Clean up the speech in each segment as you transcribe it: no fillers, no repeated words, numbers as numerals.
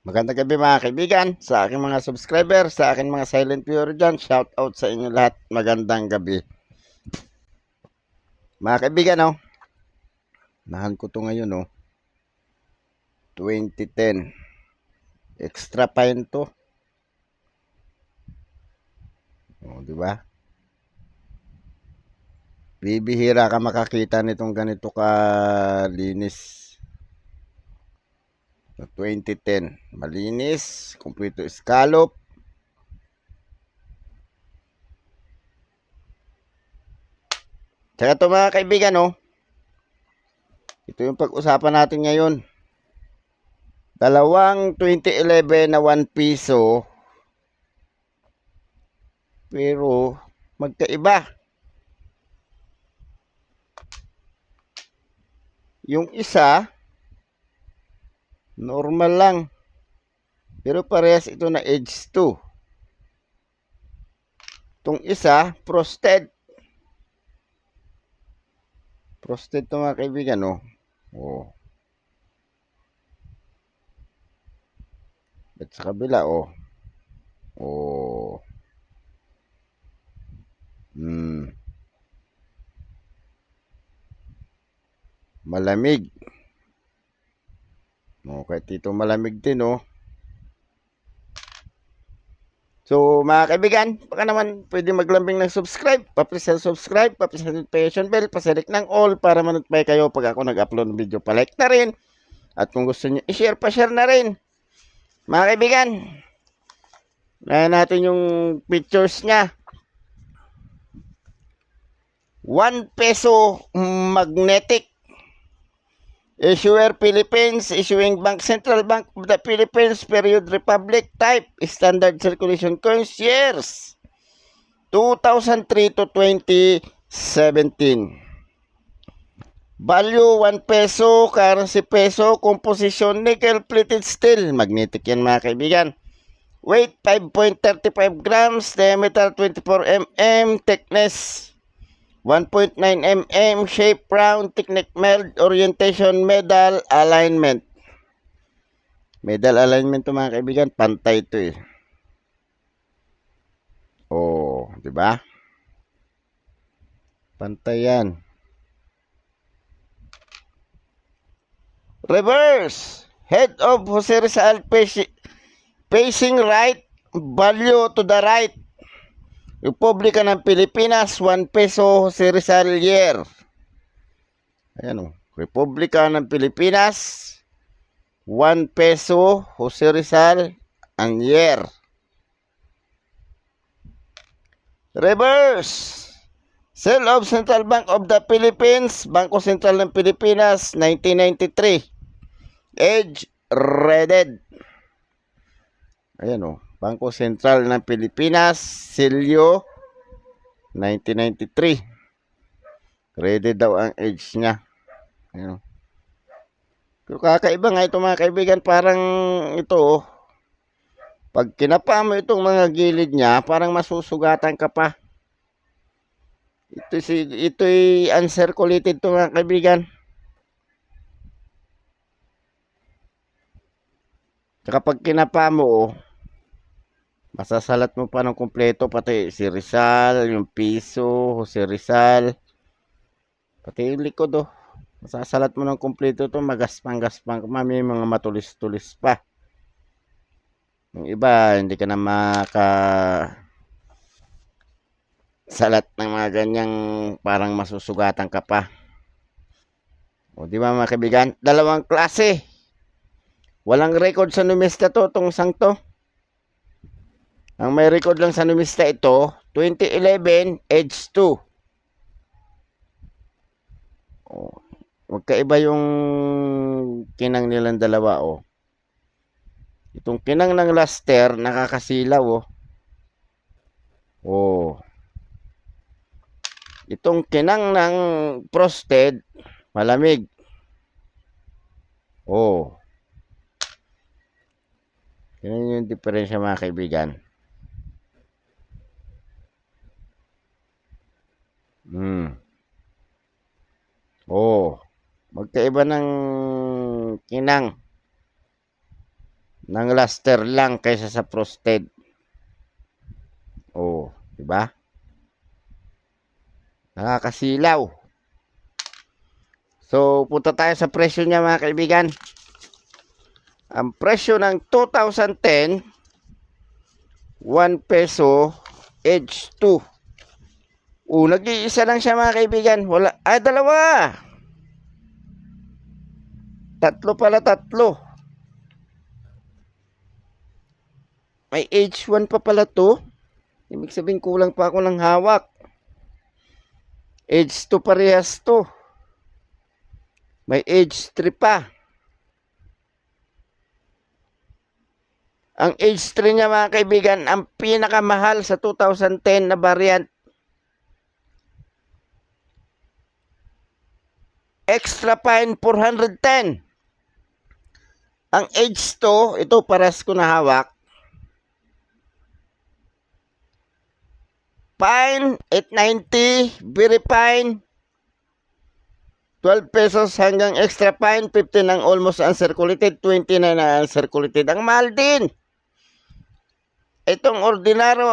Magandang gabi mga kaibigan, sa aking mga subscriber, sa aking mga silent viewer dyan, shout out sa inyo lahat, magandang gabi. Mga kaibigan, nahan ko to ngayon, 2010, extra fine to, di ba? Bibihira ka makakita nitong ganito kalinis. 2010, malinis, kumpleto scallop. Tsaka to mga kaibigan, ito yung pag-usapan natin ngayon. Dalawang 2011 na 1 piso, pero magkaiba. Yung isa, normal lang. Pero parehas ito na edge 2. Itong isa, frosted. Frosted ito mga kaibigan, Oh. At sa kabila, Oh. Malamig. Kahit dito malamig din, So, mga kaibigan, baka naman pwede maglambing ng subscribe, papress subscribe, papress notification bell, pasilik ng all para ma-notify kayo pag ako nag-upload ng video. Palike na rin. At kung gusto niyo i-share, pa-share na rin. Mga kaibigan, na natin yung pictures niya. 1 peso magnetic. Issuer Philippines, issuing Bank Central Bank of the Philippines, period Republic, type, standard circulation coins, years 2003 to 2017. Value 1 peso, currency peso, composition nickel plated steel, magnetic yan mga kaibigan. Weight 5.35 grams, diameter 24 mm, thickness 1.9 mm, shape round, technique meld, orientation, medal, alignment. Medal alignment to mga kaibigan, pantay to eh. Di ba? Pantay yan. Reverse. Head of Jose Rizal facing right, value to the right. Republika ng Pilipinas, 1 peso, Jose Rizal year. Ayan Republika ng Pilipinas, 1 peso, Jose Rizal, ang year. Reverse. Sale of Central Bank of the Philippines, Bangko Sentral ng Pilipinas, 1993. Age, reded. Ayan Bangko Sentral ng Pilipinas, Silyo, 1993. Ready daw ang age niya. Ayan Pero kakaiba nga ito mga kaibigan, parang ito pag kinapa mo itong mga gilid niya, parang masusugatan ka pa. Ito'y uncirculated to mga kaibigan. Kapag kinapa mo, masasalat mo pa ng kumpleto, pati si Rizal, yung piso, Jose Rizal, pati yung likod masasalat mo ng kumpleto to, magaspang-gaspang, may mga matulis-tulis pa. Yung iba, hindi ka na salat ng mga ganyang parang masusugatan ka pa. Di ba mga kaibigan? Dalawang klase. Walang record sa numista to, itong isang to. Ang may record lang sa numista ito, 2011, age 2. Magkaiba yung kinang nilang dalawa, Itong kinang ng laster, nakakasilaw, Itong kinang ng frosted, malamig. Yan yung diferensya mga kaibigan. Magkaiba ng kinang. ng luster lang kaysa sa frosted. Oh, di ba? Nakakasilaw. So, punta tayo sa presyo niya mga kaibigan. Ang presyo ng 2010, 1 peso, edge 2. Nag-iisa lang siya mga kaibigan. Wala, dalawa. Tatlo pala, tatlo. May edge 1 pa pala to. Ibig sabihin kulang pa ako ng hawak. Edge 2 parehas to. May edge 3 pa. Ang edge 3 niya mga kaibigan, ang pinakamahal sa 2010 na variant. Extra fine 410. Ang edge 2, ito paras ko na hawak. Fine, 890, very fine, 12 pesos hanggang extra fine, 15 ang almost uncirculated, 29 ang uncirculated. Ang mahal din. Itong ordinaryo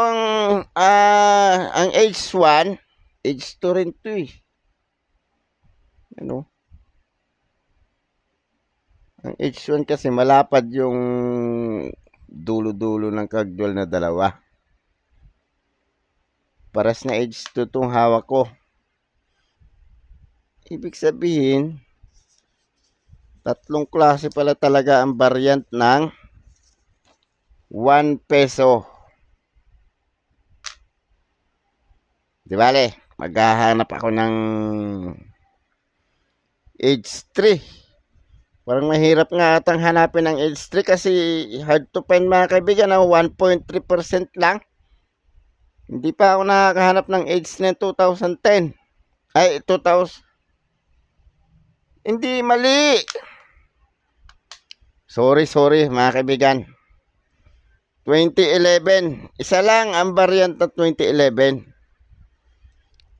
ang age 1, age 2 rin to eh. Ano? Ang age 1 kasi malapad yung dulo-dulo ng kagdual na dalawa. Paras na age 2 itong hawak ko. Ibig sabihin, tatlong klase pala talaga ang variant ng 1 peso. Di bale, maghahanap ako ng age 3. Parang mahirap nga atang hanapin ng age 3 kasi hard to find mga kaibigan, 1.3% lang. Hindi pa ako nakakahanap ng age na 2010. Ay, 2000. Hindi, mali. Sorry mga kaibigan. 2011. Isa lang ang variant na 2011.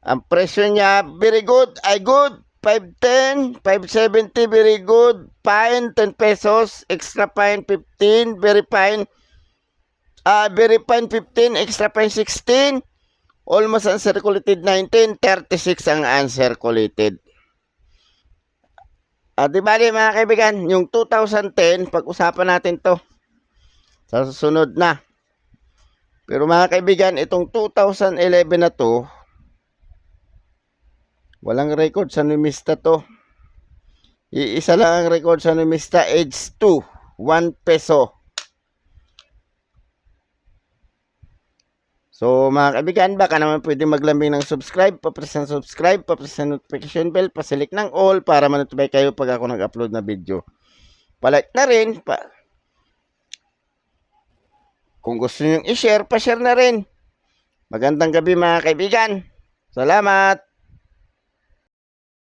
Ang presyo niya, very good, ay good. 510, 570, very good. Fine, 10 pesos. Extra fine, 15. Very fine. Very fine, 15. Extra fine, 16. Almost uncirculated, 19. 36 ang uncirculated. Di bali mga kaibigan, yung 2010, pag-usapan natin to sa susunod na. Pero mga kaibigan, itong 2011 na to, walang record sa numista to. Iisa lang ang record sa numista, age 2, 1 peso. So mga kaibigan, baka naman pwede maglambing ng subscribe, papress ng subscribe, papress ng notification bell, pasilik ng all para manutubay kayo pag ako nag-upload na video. Palike na rin, kung gusto nyo i-share, pa-share na rin. Magandang gabi mga kaibigan. Salamat!